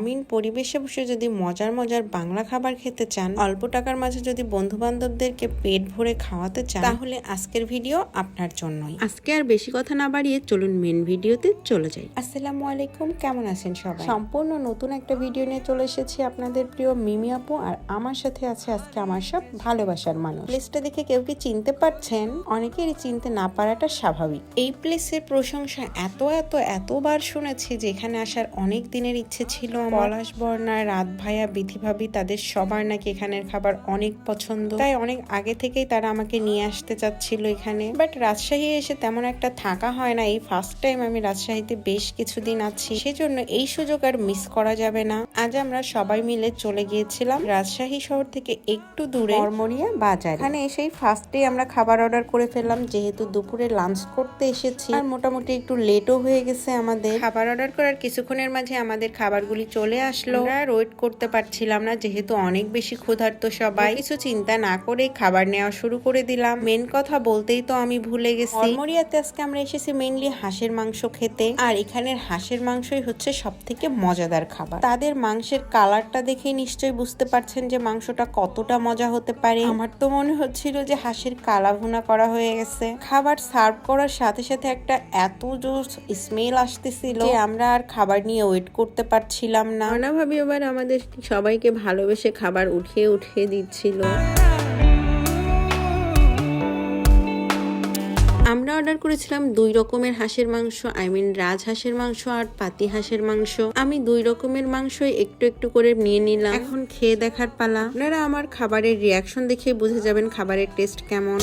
গ্রামীণ পরিবেশে বসে যদি মজার মজার বাংলা খাবার খেতে চান, অল্প টাকার মাঝে যদি বন্ধু বান্ধবদেরকে পেট ভরে খাওয়াতে চান, তাহলে আজকের ভিডিও আপনার জন্যই। আজকে আর বেশি কথা না বাড়িয়ে চলুন মেন ভিডিওতে চলে যাই। আসসালামু আলাইকুম, কেমন আছেন সবাই? সম্পূর্ণ নতুন একটা ভিডিও নিয়ে চলে এসেছি আপনাদের প্রিয় মিমি আপু, আর আমার সাথে আছে আজকে আমার সব ভালোবাসার মানুষ। প্লেসটা দেখে কেউ কি চিনতে পারছেন? অনেকেরই চিনতে না পারাটা স্বাভাবিক। এই প্লেসের প্রশংসা এতবার শুনেছি যে এখানে আসার অনেক দিনের ইচ্ছে ছিল। পলাশ বর্ণা, রাত ভাইয়া, বিথি ভাবি, তাদের সবার নাকি এখানের খাবার অনেক পছন্দ, তাই অনেক আগে থেকেই তারা আমাকে নিয়ে আসতে চাচ্ছিল এখানে। বাট রাজশাহী এসে তেমন একটা থাকা হয় না, এই ফার্স্ট টাইম আমি রাজশাহীতে বেশ কিছুদিন আছি, সেজন্য এই সুযোগ আর মিস করা যাবে না। আজ আমরা সবাই মিলে চলে গিয়েছিলাম রাজশাহী শহর থেকে একটু দূরে মরমরিয়া বাজার। এখানে এসেই ফার্স্টে আমরা খাবার অর্ডার করে ফেললাম, যেহেতু দুপুরে লাঞ্চ করতে এসেছি আর মোটামুটি একটু লেটও হয়ে গেছে আমাদের। খাবার অর্ডার করার কিছুক্ষণের মাঝে আমাদের খাবারগুলি চলে আসলো। আর ওয়েট করতে পারছিলাম না, যেহেতু অনেক বেশি ক্ষুধার্ত সবাই। কিছু চিন্তা না করে খাবার নেওয়া শুরু করে দিলাম। মেন কথা বলতেই তো আমি ভুলে গেছি, মরমরিয়াতে আজকে আমরা এসেছি মেইনলি হাঁসের মাংস খেতে, আর এখানের হাঁসের মাংসই হচ্ছে সব থেকে মজাদার খাবার। তাদের মাংসের কালারটা দেখে নিশ্চয়ই বুঝতে পারছেন যে মাংসটা কতটা মজা হতে পারে। আমার তো মনে হচ্ছিল যে হাঁসের কালা ভুনা করা হয়ে গেছে। খাবার সার্ভ করার সাথে সাথে একটা এত জোর স্মেল আসতেছিল যে আমরা আর খাবার নিয়ে ওয়েট করতে পারছিলাম না। না ভাবি এবার আমাদের সবাইকে ভালোবেসে খাবার উঠিয়ে দিচ্ছিল। আমরা অর্ডার করেছিলাম 2 রকমের হাঁসের মাংস, রাজ হাঁসের মাংস আর পাতি হাঁসের মাংস। আমি 2 রকমের মাংসই একটু করে নিয়ে নিলাম। এখন খেয়ে দেখার পালা। আপনারা আমার খাবারের রিয়াকশন দেখে বুঝে যাবেন খাবারের টেস্ট কেমন।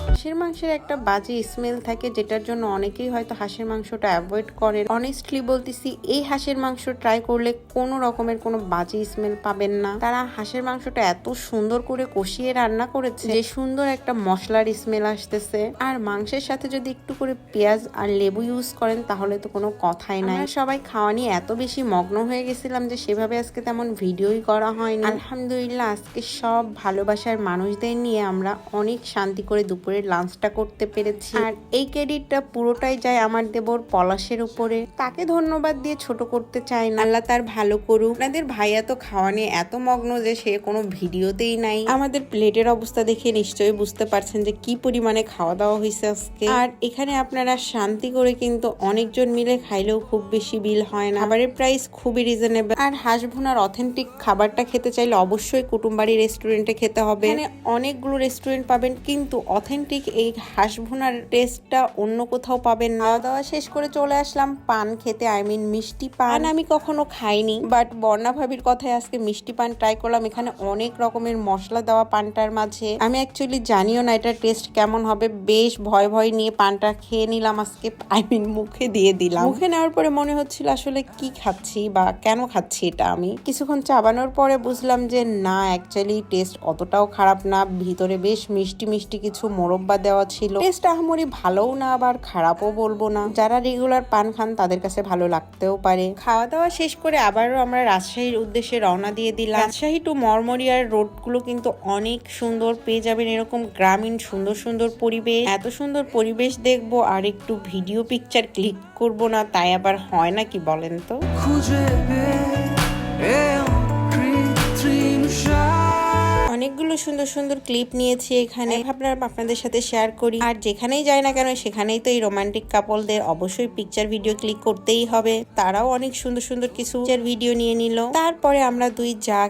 হাঁসের মাংসের একটা বাজে স্মেল থাকে, যেটার জন্য অনেকেই হয়তো হাঁসের মাংসটা অ্যাভয়েড করেন। অনেস্টলি বলতেছি, এই হাঁসের মাংস ট্রাই করলে কোনো রকমের কোনো বাজে স্মেল পাবেন না। তারা হাঁসের মাংসটা এত সুন্দর করে কষিয়ে রান্না করেছে যে সুন্দর একটা মশলার স্মেল আসতেছে। আর মাংসের সাথে যদি একটু করে পেঁয়াজ আর লেবু ইউজ করেন তাহলে তো কোনো কথাই নাই। সবাই খাওয়া নিয়ে এত বেশি মগ্ন হয়ে গেছিলাম যে সেভাবে আজকে তেমন ভিডিওই করা হয়নি। আলহামদুলিল্লাহ আজকে সব ভালোবাসার মানুষদের নিয়ে আমরা অনেক শান্তি করে দুপুরের লাঞ্চটা করতে পেরেছি। আর এই ক্রেডিটটা পুরোটাই যায় আমার দেবর পলাশের উপরে। তাকে ধন্যবাদ দিয়ে ছোট করতে চাই না, আল্লাহ তার ভালো করুক। আপনাদের ভাইয়া তো খাওয়া নিয়ে এত মগ্ন যে সে কোনো ভিডিওতেই নাই। আমাদের প্লেটের অবস্থা দেখে নিশ্চয়ই বুঝতে পারছেন যে কি পরিমাণে খাওয়া দাওয়া হয়েছে আজকে। আর এখানে আপনারা শান্তি করে কিন্তু অনেকজন মিলে খাইলেও খুব বেশি বিল হয় না। খাবারের প্রাইস খুবই রিজনেবল। আর হাঁস ভুনার অথেন্টিক খাবারটা খেতে চাইলে অবশ্যই কুটুমবাড়ি রেস্টুরেন্টে খেতে হবে। এখানে অনেকগুলো রেস্টুরেন্ট পাবেন, কিন্তু অথেন্টিক এই হাঁস ভুনার টেস্টটা অন্য কোথাও পাবেন না। খাওয়া দাওয়া শেষ করে চলে আসলাম পান খেতে, মিষ্টি পান। আমি কখনো খাইনি, বাট বর্ণা ভাবির কথায় আজকে মিষ্টি পান ট্রাই করলাম। এখানে অনেক রকমের মশলা দেওয়া পানটার মাঝে। আমি অ্যাকচুয়ালি জানিও না এটার টেস্ট কেমন হবে, বেশ ভয় নিয়ে পানটা খেয়ে নিলাম আজকে। মুখে দিয়ে দিলাম। মুখে নেওয়ার পরে মনে হচ্ছিল আসলে কি খাচ্ছি বা কেন খাচ্ছি এটা। আমি কিছুক্ষণ চাবানোর পরে বুঝলাম যে না, অ্যাকচুয়ালি টেস্ট অতটাও খারাপ না। ভিতরে বেশ মিষ্টি কিছু মোরব্বা দেওয়া ছিল। টেস্ট আহামরি ভালোও না, আবার খারাপও বলবো না। যারা রেগুলার পান খান তাদের কাছে ভালো লাগতেও পারে। খাওয়া দাওয়া শেষ করে আবারও আমরা রাজশাহীর উদ্দেশ্যে রওনা দিয়ে দিলাম। রাজশাহী টু মরমরিয়ার রোডগুলো কিন্তু অনেক সুন্দর, পেয়ে যাবেন এরকম গ্রামীণ সুন্দর পরিবেশ। এত সুন্দর পরিবেশ দেখবো আর একটু ভিডিও পিকচার ক্লিক করব না, তাই আবার হয় না কি বলেন তো? অনেকগুলো সুন্দর ক্লিপ নিয়েছি এখানে, ভাবলাম আপনাদের সাথে শেয়ার করি। আর যেখানেই যাই না কেন সেখানেই তো এই রোমান্টিক কাপলদের অবশ্যই পিকচার ভিডিও ক্লিক করতেই হবে। তারাও অনেক সুন্দর কিছু পিকচার ভিডিও নিয়ে নিল। তারপরে আমরা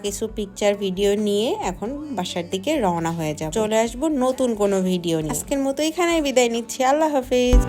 কিছু পিকচার ভিডিও নিয়ে এখন বাসার দিকে রওনা হয়ে যাব। চলে আসবো নতুন কোনো ভিডিও নিয়ে। আজকের মতো এখানেই বিদায় নিচ্ছি। আল্লাহ হাফেজ।